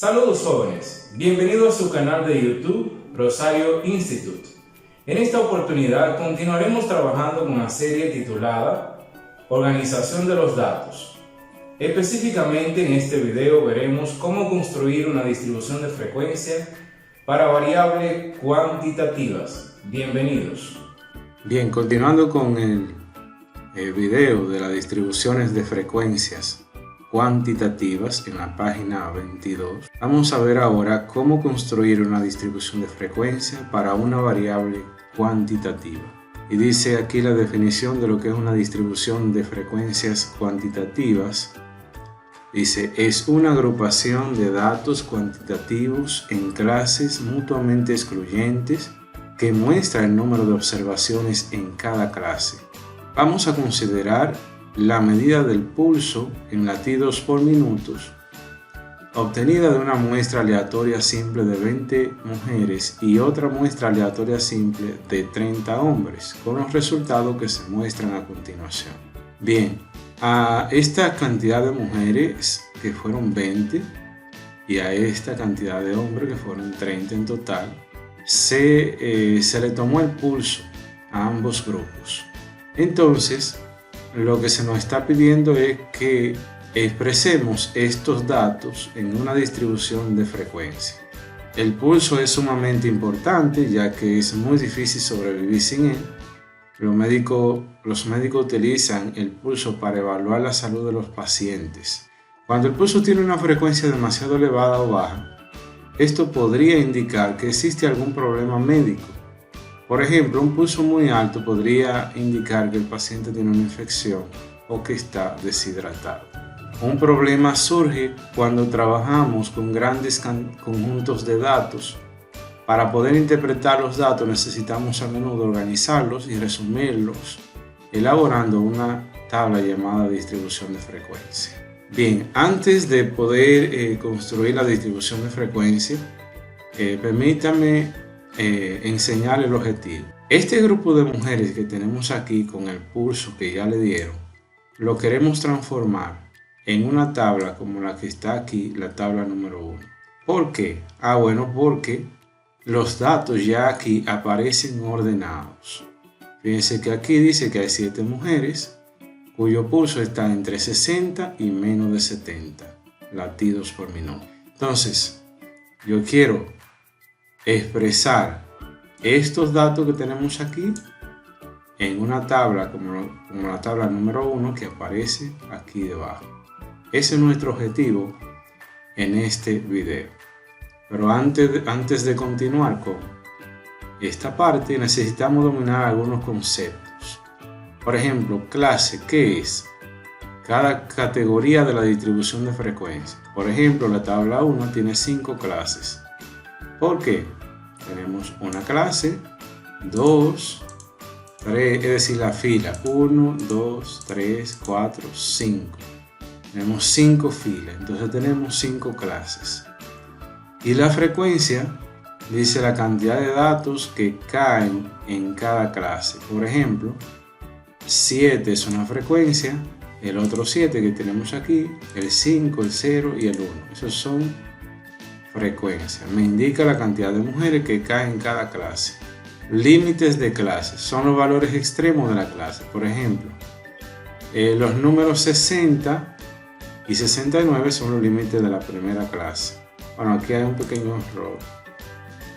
Saludos jóvenes, bienvenidos a su canal de YouTube Rosario Institute. En esta oportunidad continuaremos trabajando con la serie titulada Organización de los datos. Específicamente en este video veremos cómo construir una distribución de frecuencia para variables cuantitativas. Bienvenidos. Bien, continuando con el video de las distribuciones de frecuencias cuantitativas en la página 22, vamos a ver ahora cómo construir una distribución de frecuencia para una variable cuantitativa. Y dice aquí la definición de lo que es una distribución de frecuencias cuantitativas. Dice, es una agrupación de datos cuantitativos en clases mutuamente excluyentes que muestra el número de observaciones en cada clase. Vamos a considerar la medida del pulso en latidos por minutos obtenida de una muestra aleatoria simple de 20 mujeres y otra muestra aleatoria simple de 30 hombres, con los resultados que se muestran a continuación. Bien, a esta cantidad de mujeres, que fueron 20, y a esta cantidad de hombres, que fueron 30 en total, se le tomó el pulso a ambos grupos. Entonces, lo que se nos está pidiendo es que expresemos estos datos en una distribución de frecuencia. El pulso es sumamente importante, ya que es muy difícil sobrevivir sin él. Los médicos utilizan el pulso para evaluar la salud de los pacientes. Cuando el pulso tiene una frecuencia demasiado elevada o baja, esto podría indicar que existe algún problema médico. Por ejemplo, un pulso muy alto podría indicar que el paciente tiene una infección o que está deshidratado. Un problema surge cuando trabajamos con grandes conjuntos de datos. Para poder interpretar los datos necesitamos a menudo organizarlos y resumirlos, elaborando una tabla llamada distribución de frecuencia. Bien, antes de poder construir la distribución de frecuencia, permítame enseñar el objetivo. Este grupo de mujeres que tenemos aquí con el pulso que ya le dieron, lo queremos transformar en una tabla como la que está aquí, la tabla número 1. ¿Por qué? Bueno, porque los datos ya aquí aparecen ordenados. Fíjense que aquí dice que hay 7 mujeres cuyo pulso está entre 60 y menos de 70 latidos por minuto. Entonces, yo quiero expresar estos datos que tenemos aquí en una tabla como la tabla número 1 que aparece aquí debajo. Ese es nuestro objetivo en este video. Pero antes de continuar con esta parte, necesitamos dominar algunos conceptos. Por ejemplo, clase, ¿qué es? Cada categoría de la distribución de frecuencia. Por ejemplo, la tabla 1 tiene 5 clases. ¿Por qué? Tenemos una clase, 2, 3, es decir, la fila 1, 2, 3, 4, 5. Tenemos 5 filas, entonces tenemos 5 clases. Y la frecuencia dice la cantidad de datos que caen en cada clase. Por ejemplo, 7 es una frecuencia, el otro 7 que tenemos aquí, el 5, el 0 y el 1. Esos son frecuencias. Me indica la cantidad de mujeres que caen en cada clase. Límites de clases son los valores extremos de la clase. Por ejemplo, los números 60 y 69 son los límites de la primera clase. Bueno, aquí hay un pequeño error.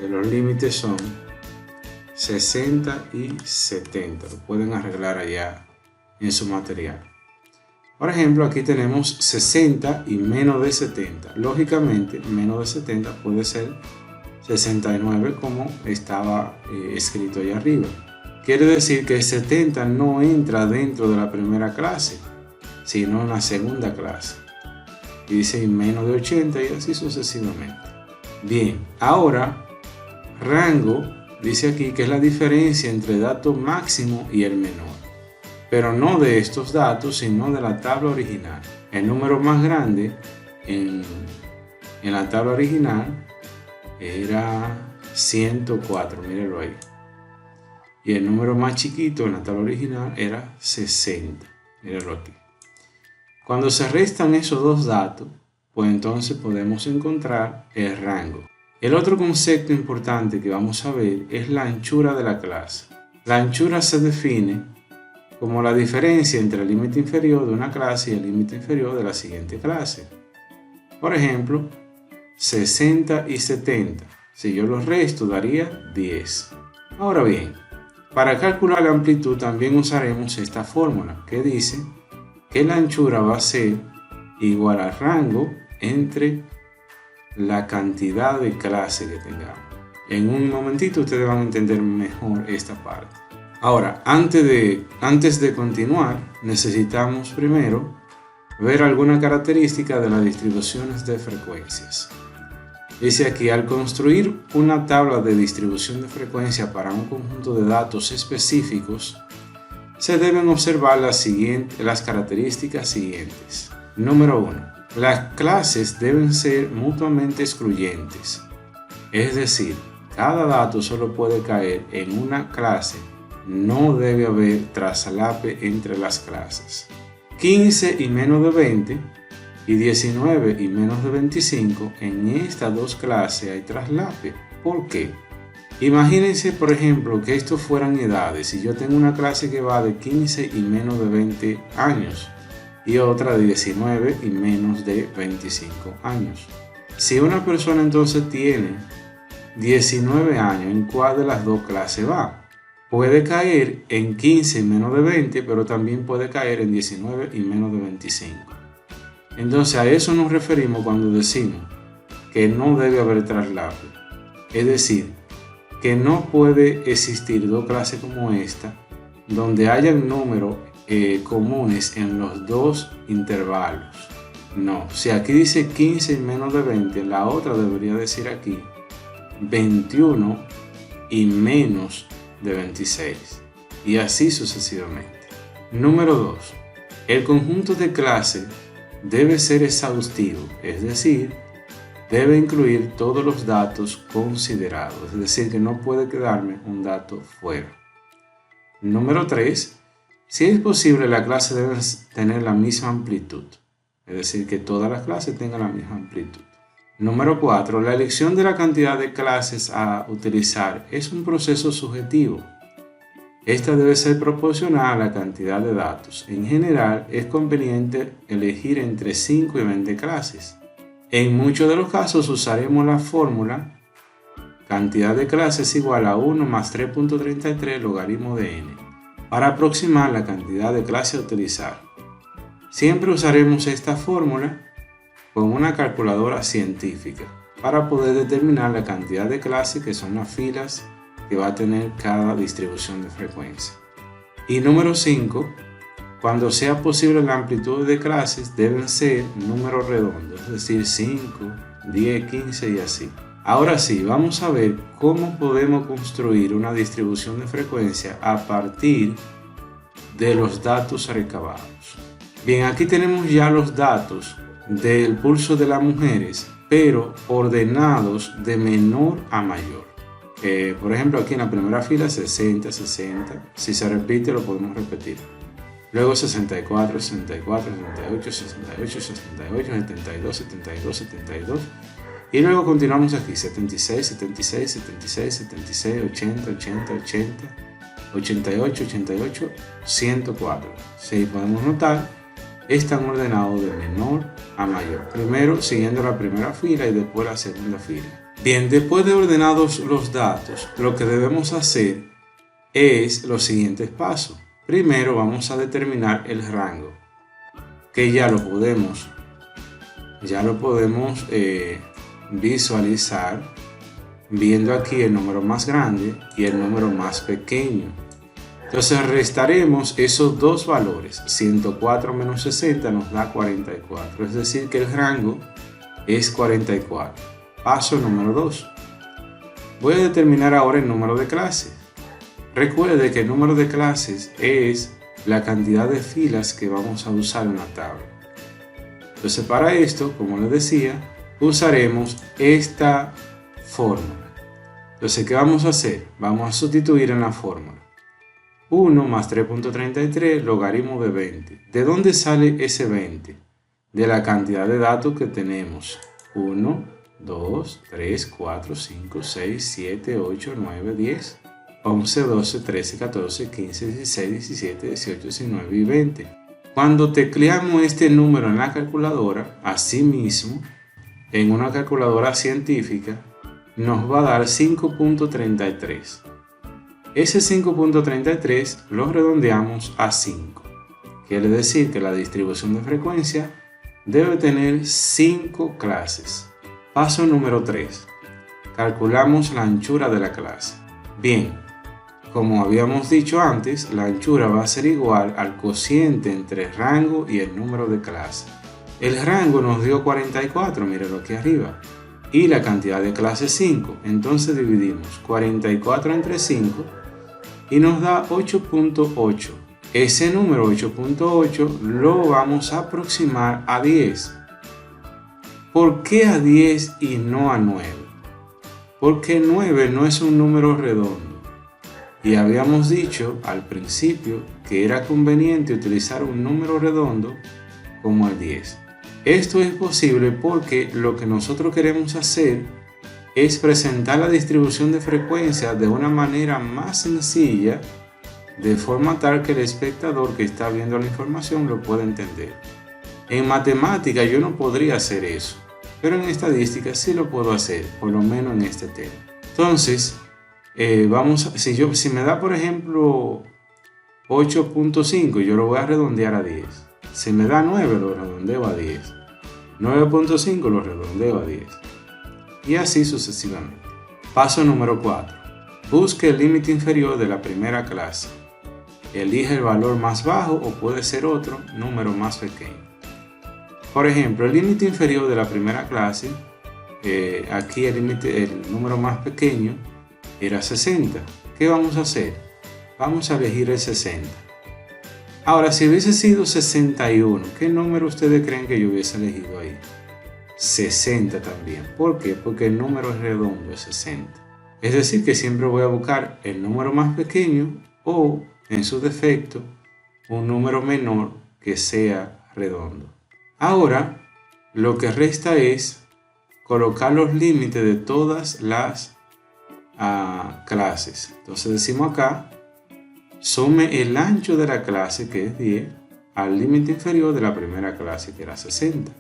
Los límites son 60 y 70. Lo pueden arreglar allá en su material. Por ejemplo, aquí tenemos 60 y menos de 70. Lógicamente, menos de 70 puede ser 69 como estaba escrito ahí arriba. Quiere decir que 70 no entra dentro de la primera clase, sino en la segunda clase. Y dice menos de 80 y así sucesivamente. Bien, ahora rango dice aquí que es la diferencia entre dato máximo y el menor. Pero no de estos datos, sino de la tabla original. El número más grande en la tabla original era 104, mírenlo ahí. Y el número más chiquito en la tabla original era 60, mírenlo aquí. Cuando se restan esos dos datos, pues entonces podemos encontrar el rango. El otro concepto importante que vamos a ver es la anchura de la clase. La anchura se define como la diferencia entre el límite inferior de una clase y el límite inferior de la siguiente clase. Por ejemplo, 60 y 70. Si yo los resto daría 10. Ahora bien, para calcular la amplitud también usaremos esta fórmula que dice que la anchura va a ser igual al rango entre la cantidad de clase que tengamos. En un momentito ustedes van a entender mejor esta parte. Ahora, antes de continuar, necesitamos primero ver alguna característica de las distribuciones de frecuencias. Dice aquí, al construir una tabla de distribución de frecuencia para un conjunto de datos específicos, se deben observar las características siguientes. Número 1. Las clases deben ser mutuamente excluyentes, es decir, cada dato solo puede caer en una clase, no debe haber traslape entre las clases. 15 y menos de 20 y 19 y menos de 25, en estas dos clases hay traslape. ¿Por qué? Imagínense, por ejemplo, que estos fueran edades y yo tengo una clase que va de 15 y menos de 20 años. Y otra de 19 y menos de 25 años. Si una persona entonces tiene 19 años, ¿en cuál de las dos clases va? Puede caer en 15 y menos de 20, pero también puede caer en 19 y menos de 25. Entonces a eso nos referimos cuando decimos que no debe haber traslape. Es decir, que no puede existir dos clases como esta, donde haya un número comunes en los dos intervalos. No, si aquí dice 15 y menos de 20, la otra debería decir aquí 21 y menos de 26, y así sucesivamente. Número 2. El conjunto de clase debe ser exhaustivo, es decir, debe incluir todos los datos considerados, es decir, que no puede quedarme un dato fuera. Número 3. Si es posible, la clase debe tener la misma amplitud, es decir, que todas las clases tengan la misma amplitud. Número 4. La elección de la cantidad de clases a utilizar es un proceso subjetivo. Esta debe ser proporcional a la cantidad de datos. En general, es conveniente elegir entre 5 y 20 clases. En muchos de los casos usaremos la fórmula cantidad de clases igual a 1 más 3.33 logaritmo de n. Para aproximar la cantidad de clases a utilizar. Siempre usaremos esta fórmula con una calculadora científica para poder determinar la cantidad de clases que son las filas que va a tener cada distribución de frecuencia. Y número 5, cuando sea posible la amplitud de clases deben ser números redondos, es decir 5, 10, 15 y así. Ahora sí, vamos a ver cómo podemos construir una distribución de frecuencia a partir de los datos recabados. Bien, aquí tenemos ya los datos del pulso de las mujeres, pero ordenados de menor a mayor. Por ejemplo, aquí en la primera fila 60, 60. Si se repite, lo podemos repetir. Luego 64, 64, 68, 68, 68, 72, 72, 72. Y luego continuamos aquí, 76, 76, 76, 76, 80, 80, 80, 88, 88, 104. Si podemos notar, están ordenados de menor a mayor. Primero siguiendo la primera fila y después la segunda fila. Bien, después de ordenados los datos, lo que debemos hacer es los siguientes pasos. Primero vamos a determinar el rango, que ya lo podemos visualizar viendo aquí el número más grande y el número más pequeño. Entonces restaremos esos dos valores. 104 menos 60 nos da 44, es decir que el rango es 44. Paso número 2. Voy a determinar ahora el número de clases. Recuerde que el número de clases es la cantidad de filas que vamos a usar en la tabla. Entonces para esto, como les decía, usaremos esta fórmula. Entonces, ¿qué vamos a hacer? Vamos a sustituir en la fórmula 1 más 3.33 logaritmo de 20. ¿De dónde sale ese 20? de la cantidad de datos que tenemos. 1, 2, 3, 4, 5, 6, 7, 8, 9, 10, 11, 12, 13, 14, 15, 16, 17, 18, 19 y 20. Cuando tecleamos este número en la calculadora, asimismo, en una calculadora científica, nos va a dar 5.33. Ese 5.33 lo redondeamos a 5. Quiere decir que la distribución de frecuencia debe tener 5 clases. Paso número 3. Calculamos la anchura de la clase. Bien, como habíamos dicho antes, la anchura va a ser igual al cociente entre el rango y el número de clase. El rango nos dio 44, mírenlo aquí arriba, y la cantidad de clase 5. Entonces dividimos 44 entre 5 y nos da 8.8. Ese número 8.8 lo vamos a aproximar a 10. ¿Por qué a 10 y no a 9? Porque 9 no es un número redondo. Y habíamos dicho al principio que era conveniente utilizar un número redondo como el 10. Esto es posible porque lo que nosotros queremos hacer es presentar la distribución de frecuencias de una manera más sencilla, de forma tal que el espectador que está viendo la información lo pueda entender. En matemática yo no podría hacer eso, pero en estadística sí lo puedo hacer, por lo menos en este tema. Entonces, si me da por ejemplo 8.5, yo lo voy a redondear a 10. Si me da 9, lo redondeo a 10. 9.5 lo redondeo a 10. Y así sucesivamente. Paso número 4. Busque el límite inferior de la primera clase. Elige el valor más bajo o puede ser otro número más pequeño. Por ejemplo, el límite inferior de la primera clase, aquí el número más pequeño era 60. ¿Qué vamos a hacer? Vamos a elegir el 60. Ahora, si hubiese sido 61, ¿qué número ustedes creen que yo hubiese elegido ahí? 60 también. ¿Por qué? Porque el número es redondo, es 60. Es decir, que siempre voy a buscar el número más pequeño o, en su defecto, un número menor que sea redondo. Ahora, lo que resta es colocar los límites de todas las clases. Entonces decimos acá, sume el ancho de la clase, que es 10, al límite inferior de la primera clase, que era 60.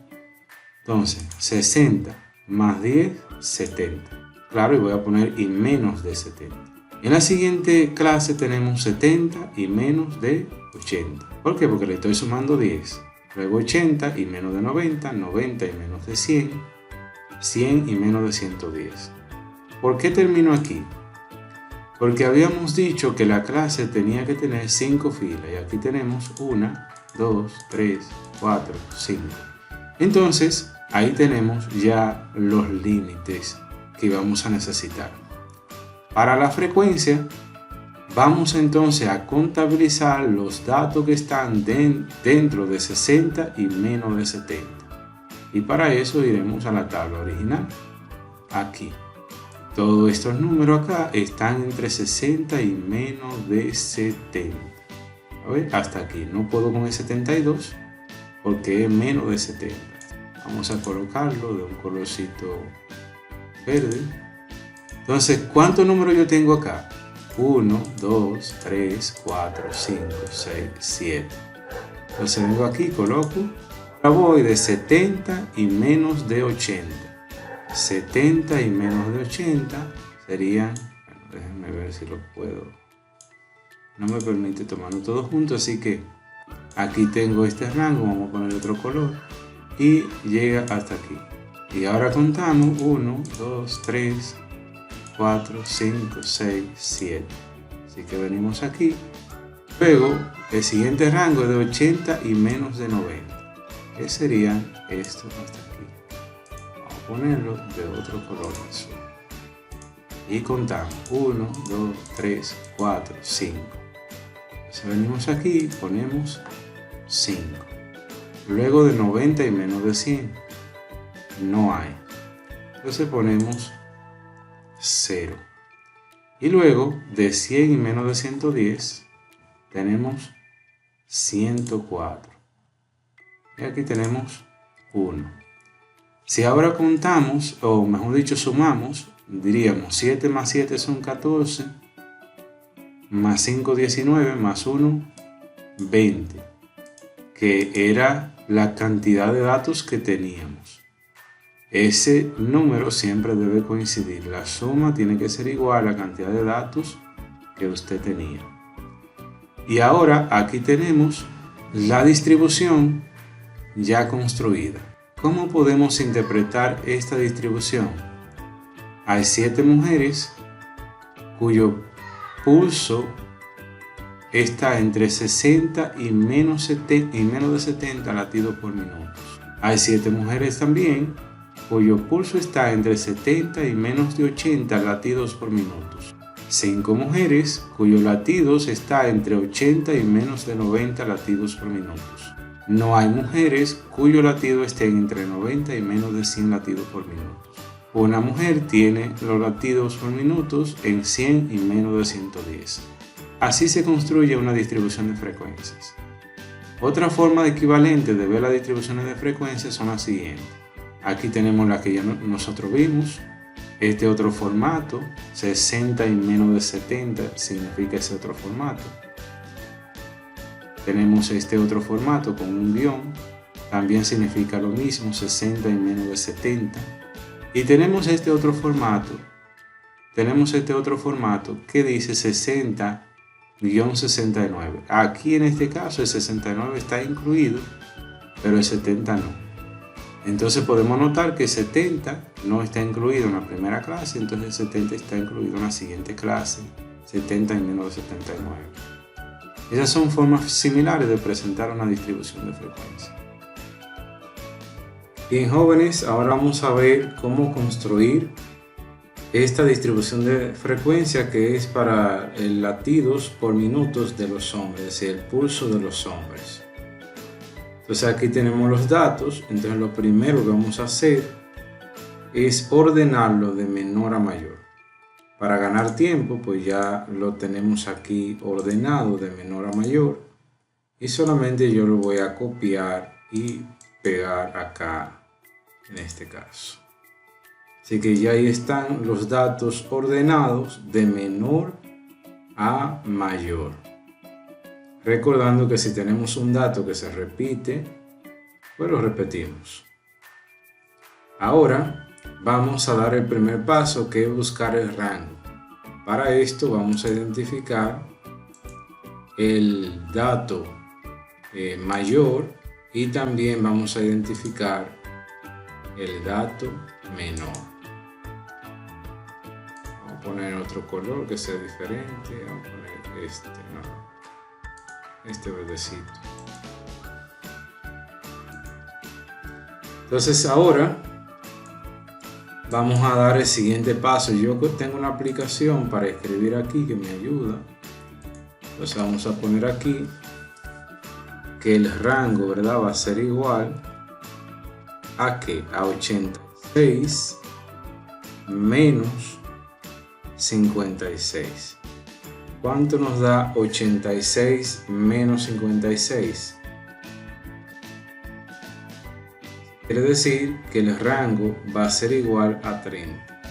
Entonces, 60 más 10, 70. Claro, y voy a poner y menos de 70. En la siguiente clase tenemos 70 y menos de 80. ¿Por qué? Porque le estoy sumando 10. Luego 80 y menos de 90, 90 y menos de 100, 100 y menos de 110. ¿Por qué termino aquí? Porque habíamos dicho que la clase tenía que tener 5 filas y aquí tenemos 1, 2, 3, 4, 5. Entonces, ahí tenemos ya los límites que vamos a necesitar. Para la frecuencia, vamos entonces a contabilizar los datos que están dentro de 60 y menos de 70. Y para eso iremos a la tabla original. Aquí. Todos estos números acá están entre 60 y menos de 70. A ver, hasta aquí. No puedo con el 72 porque es menos de 70. Vamos a colocarlo de un colorcito verde. Entonces, ¿cuántos números yo tengo acá? 1, 2, 3, 4, 5, 6, 7. Entonces vengo aquí, coloco. Ahora voy de 70 y menos de 80. 70 y menos de 80 serían, bueno, déjenme ver si lo puedo. No me permite tomarlo todo junto, así que aquí tengo este rango, vamos a poner otro color y llega hasta aquí. Y ahora contamos 1, 2, 3, 4, 5, 6, 7. Así que venimos aquí. Luego, el siguiente rango es de 80 y menos de 90. ¿Qué serían estos hasta aquí? Vamos a ponerlo de otro color azul. Y contamos 1, 2, 3, 4, 5. Entonces venimos aquí, ponemos 5. Luego de 90 y menos de 100, no hay. Entonces ponemos 0. Y luego de 100 y menos de 110 tenemos 104. Y aquí tenemos 1. Si ahora contamos, o mejor dicho sumamos, diríamos 7 más 7 son 14, más 5 19, más 1 20, que era la cantidad de datos que teníamos. Ese número siempre debe coincidir, la suma tiene que ser igual a la cantidad de datos que usted tenía. Y ahora aquí tenemos la distribución ya construida. ¿Cómo podemos interpretar esta distribución? Hay 7 mujeres cuyo pulso está entre 60 y menos de 70 latidos por minuto. Hay 7 mujeres también cuyo pulso está entre 70 y menos de 80 latidos por minuto. 5 mujeres cuyos latidos está entre 80 y menos de 90 latidos por minuto. No hay mujeres cuyo latido esté entre 90 y menos de 100 latidos por minuto. Una mujer tiene los latidos por minutos en 100 y menos de 110. Así se construye una distribución de frecuencias. Otra forma equivalente de ver las distribuciones de frecuencias son las siguientes. Aquí tenemos la que ya nosotros vimos. Este otro formato, 60 y menos de 70, significa ese otro formato. Tenemos este otro formato con un guión, también significa lo mismo, 60 y menos de 70. Y tenemos este otro formato que dice 60-69. Aquí en este caso el 69 está incluido, pero el 70 no. Entonces podemos notar que 70 no está incluido en la primera clase, entonces el 70 está incluido en la siguiente clase, 70 y menos de 79. Esas son formas similares de presentar una distribución de frecuencia. Bien, jóvenes, ahora vamos a ver cómo construir esta distribución de frecuencia que es para el latidos por minutos de los hombres, es decir, el pulso de los hombres. Entonces aquí tenemos los datos, entonces lo primero que vamos a hacer es ordenarlo de menor a mayor. Para ganar tiempo, pues ya lo tenemos aquí ordenado de menor a mayor y solamente yo lo voy a copiar y pegar acá en este caso. Así que ya ahí están los datos ordenados de menor a mayor. Recordando que si tenemos un dato que se repite, pues lo repetimos. Ahora vamos a dar el primer paso, que es buscar el rango. Para esto vamos a identificar el dato mayor y también vamos a identificar el dato menor. Vamos a poner otro color que sea diferente. Vamos a poner este verdecito. Entonces ahora vamos a dar el siguiente paso. Yo tengo una aplicación para escribir aquí que me ayuda. Entonces vamos a poner aquí que el rango, ¿verdad?, va a ser igual a ¿qué? A 86 menos 56. ¿Cuánto nos da 86 menos 56? Quiere decir que el rango va a ser igual a 30.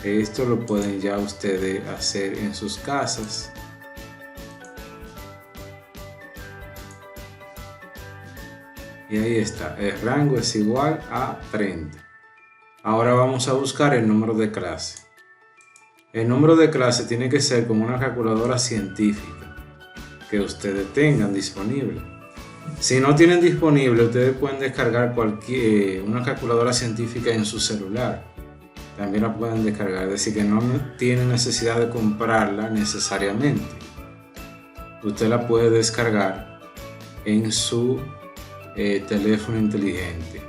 Esto lo pueden ya ustedes hacer en sus casas. Y ahí está, el rango es igual a 30. Ahora vamos a buscar el número de clase. El número de clase tiene que ser como una calculadora científica que ustedes tengan disponible. Si no tienen disponible, ustedes pueden descargar una calculadora científica en su celular. También la pueden descargar, es decir, que no tienen necesidad de comprarla necesariamente. Usted la puede descargar en su teléfono inteligente.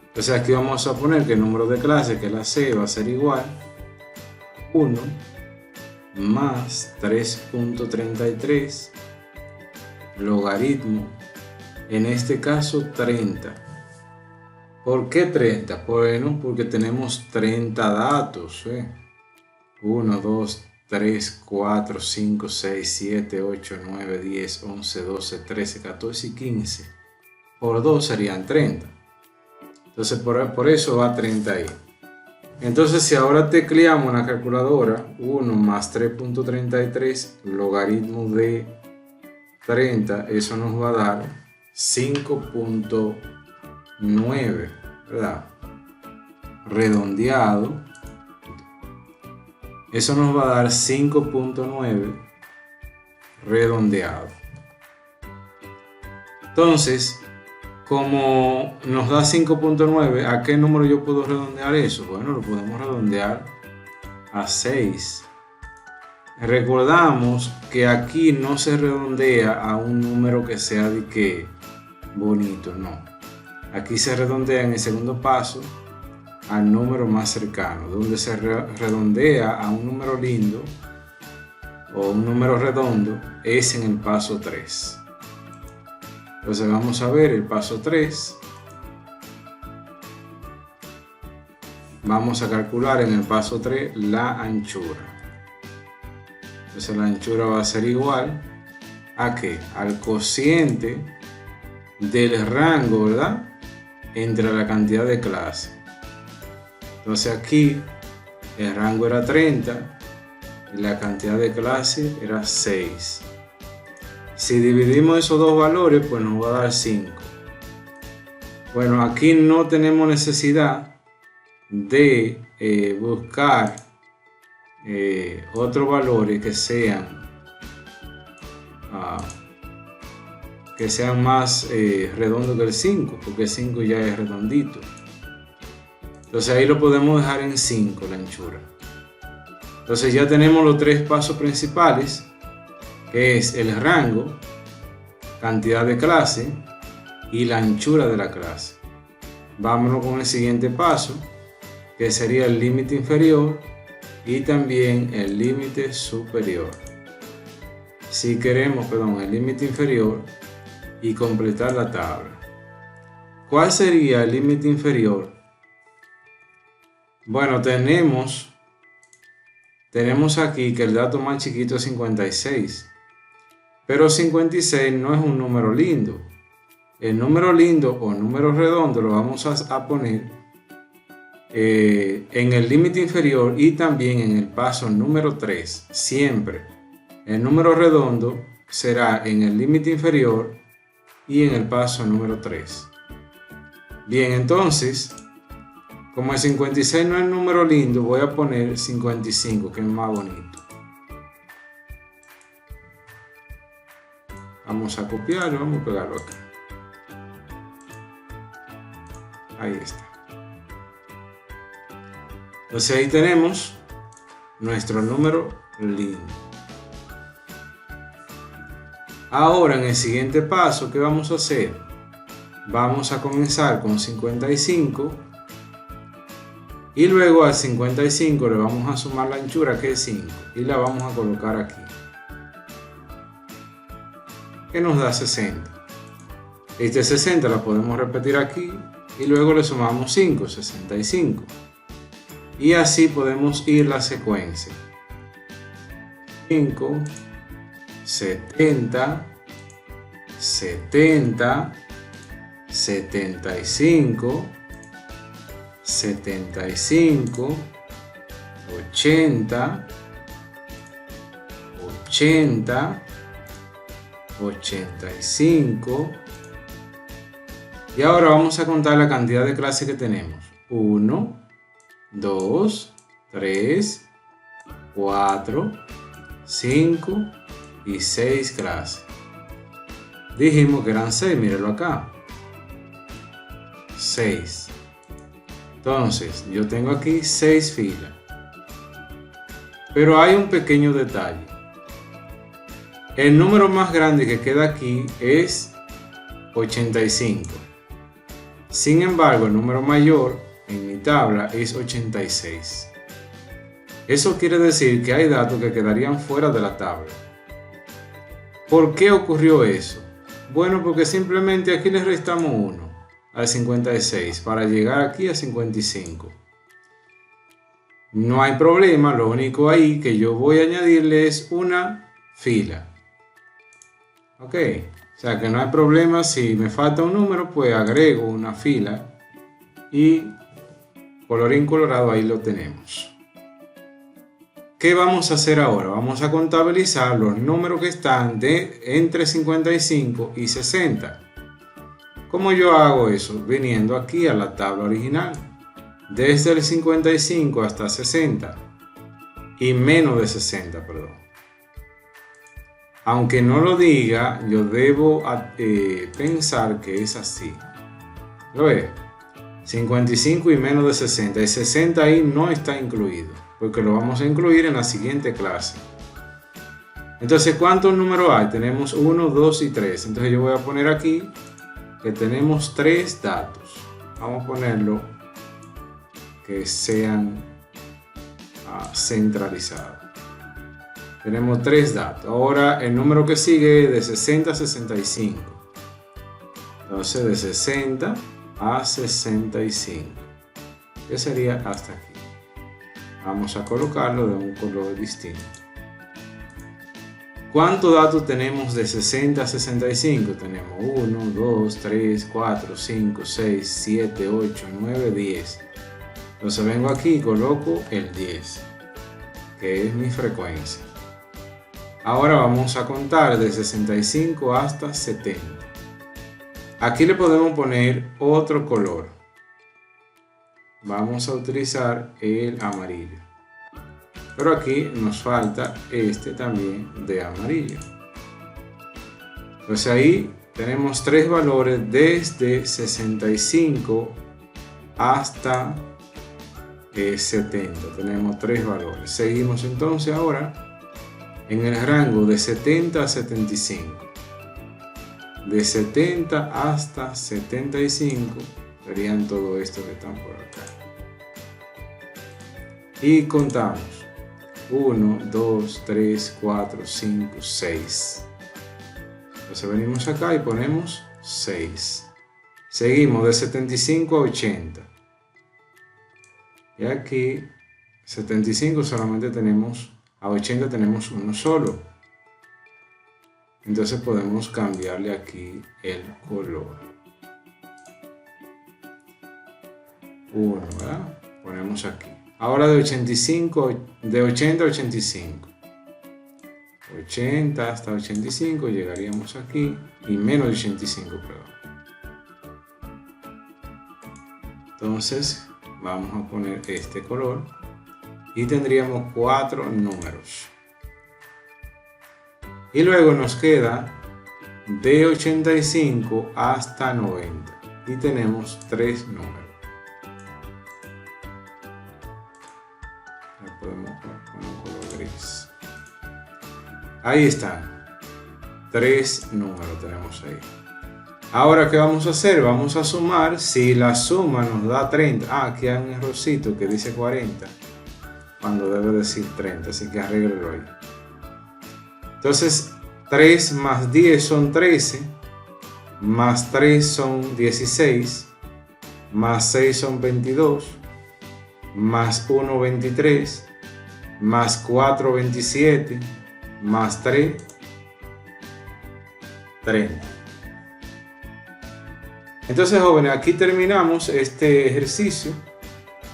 Entonces aquí vamos a poner que el número de clase, que es la C, va a ser igual 1 más 3.33 logaritmo, en este caso 30. ¿Por qué 30? Bueno, porque tenemos 30 datos. 1, 2, 3, 4, 5, 6, 7, 8, 9, 10, 11, 12, 13, 14 y 15. Por 2 serían 30. Entonces por eso va 30 ahí. Entonces si ahora tecleamos en la calculadora 1 más 3.33 logaritmo de 30, eso nos va a dar 5.9, ¿verdad? Redondeado. Eso nos va a dar 5.9 redondeado. Entonces, como nos da 5.9, ¿a qué número yo puedo redondear eso? Bueno, lo podemos redondear a 6. Recordamos que aquí no se redondea a un número que sea de que bonito, no. Aquí se redondea en el segundo paso al número más cercano, donde se redondea a un número lindo o un número redondo es en el paso 3. Entonces vamos a ver el paso 3. Vamos a calcular en el paso 3 la anchura. Entonces la anchura va a ser igual a ¿qué? Al cociente del rango, ¿verdad? Entre la cantidad de clase. Entonces aquí el rango era 30 y la cantidad de clase era 6. Si dividimos esos dos valores, pues nos va a dar 5. Bueno, aquí no tenemos necesidad de buscar otros valores que sean más redondos que el 5, porque el 5 ya es redondito. Entonces ahí lo podemos dejar en 5 la anchura. Entonces ya tenemos los 3 pasos principales, que es el rango, cantidad de clase y la anchura de la clase. Vámonos con el siguiente paso, que sería el límite inferior y también el límite superior. Si queremos, el límite inferior y completar la tabla. ¿Cuál sería el límite inferior? Bueno, tenemos aquí que el dato más chiquito es 56, pero 56 no es un número lindo. El número lindo o número redondo lo vamos a poner en el límite inferior y también en el paso número 3. Siempre el número redondo será en el límite inferior y en el paso número 3. Bien, entonces, como el 56 no es un número lindo, voy a poner 55, que es más bonito. Vamos a copiarlo, vamos a pegarlo acá. Ahí está. Entonces ahí tenemos nuestro número lindo. Ahora en el siguiente paso, ¿qué vamos a hacer? Vamos a comenzar con 55 y luego al 55 le vamos a sumar la anchura, que es 5, y la vamos a colocar aquí, que nos da 60. Este 60 la podemos repetir aquí y luego le sumamos 5, 65. Y así podemos ir la secuencia. 5, 70, 70, 75, 75, 80, 80, 85. Y ahora vamos a contar la cantidad de clases que tenemos. 1, 2, 3, 4, 5 y 6 clases. Dijimos que eran 6, mírenlo acá. 6. Entonces, yo tengo aquí 6 filas. Pero hay un pequeño detalle. El número más grande que queda aquí es 85. Sin embargo, el número mayor en mi tabla es 86. Eso quiere decir que hay datos que quedarían fuera de la tabla. ¿Por qué ocurrió eso? Bueno, porque simplemente aquí le restamos 1 al 56 para llegar aquí a 55. No hay problema, lo único ahí que yo voy a añadirle es una fila. Ok, o sea que no hay problema, si me falta un número, pues agrego una fila y colorín colorado, ahí lo tenemos. ¿Qué vamos a hacer ahora? Vamos a contabilizar los números que están entre 55 y 60. ¿Cómo yo hago eso? Viniendo aquí a la tabla original. Desde el 55 hasta 60 y menos de 60, perdón. Aunque no lo diga, yo debo pensar que es así. ¿Lo ves? 55 y menos de 60. Y 60 ahí no está incluido, porque lo vamos a incluir en la siguiente clase. Entonces, ¿cuántos números hay? Tenemos 1, 2 y 3. Entonces yo voy a poner aquí que tenemos 3 datos. Vamos a ponerlo que sean centralizados. Tenemos 3 datos. Ahora el número que sigue es de 60 a 65. Entonces de 60 a 65. ¿Qué sería hasta aquí? Vamos a colocarlo de un color distinto. ¿Cuántos datos tenemos de 60 a 65? Tenemos 1, 2, 3, 4, 5, 6, 7, 8, 9, 10. Entonces vengo aquí y coloco el 10, que es mi frecuencia. Ahora vamos a contar de 65 hasta 70. Aquí le podemos poner otro color. Vamos a utilizar el amarillo. Pero aquí nos falta este también de amarillo. Entonces ahí tenemos 3 valores desde 65 hasta 70. Tenemos 3 valores. Seguimos entonces ahora en el rango de 70 a 75. De 70 hasta 75 serían todo esto que están por acá. Y contamos. 1, 2, 3, 4, 5, 6. Entonces venimos acá y ponemos 6. Seguimos de 75 a 80. Y aquí 75 solamente tenemos, a 80 tenemos uno solo. Entonces podemos cambiarle aquí el color. 1, ¿verdad? Ponemos aquí. Ahora de 80 a 85. 80 hasta 85 llegaríamos aquí y menos de 85, perdón. Entonces vamos a poner este color y tendríamos 4 números. Y luego nos queda de 85 hasta 90 y tenemos 3 números. Podemos poner un color gris. Ahí están. 3 números tenemos ahí. Ahora, ¿qué vamos a hacer? Vamos a sumar. Si la suma nos da 30. Aquí hay un errorcito que dice 40. Cuando debe decir 30. Así que arréglelo ahí. Entonces, 3 más 10 son 13. Más 3 son 16. Más 6 son 22. Más 1, 23. Más 4, 27, más 3, 30. Entonces, jóvenes, aquí terminamos este ejercicio.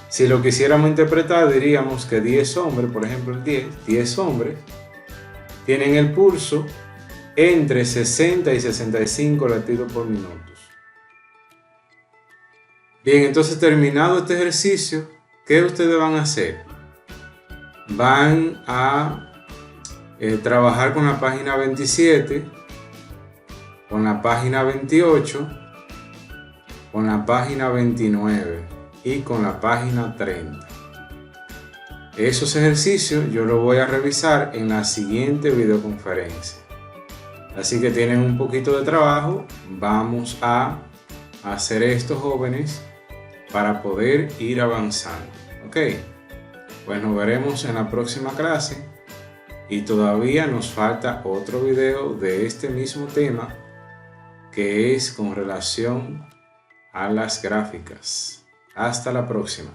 Si lo quisiéramos interpretar, diríamos que 10 hombres, por ejemplo el 10 hombres, tienen el pulso entre 60 y 65 latidos por minuto. Bien, entonces terminado este ejercicio, ¿qué ustedes van a hacer? Van a trabajar con la página 27, con la página 28, con la página 29 y con la página 30. Esos ejercicios yo los voy a revisar en la siguiente videoconferencia. Así que tienen un poquito de trabajo. Vamos a hacer esto, jóvenes, para poder ir avanzando. ¿Ok? Pues nos veremos en la próxima clase y todavía nos falta otro video de este mismo tema que es con relación a las gráficas. Hasta la próxima.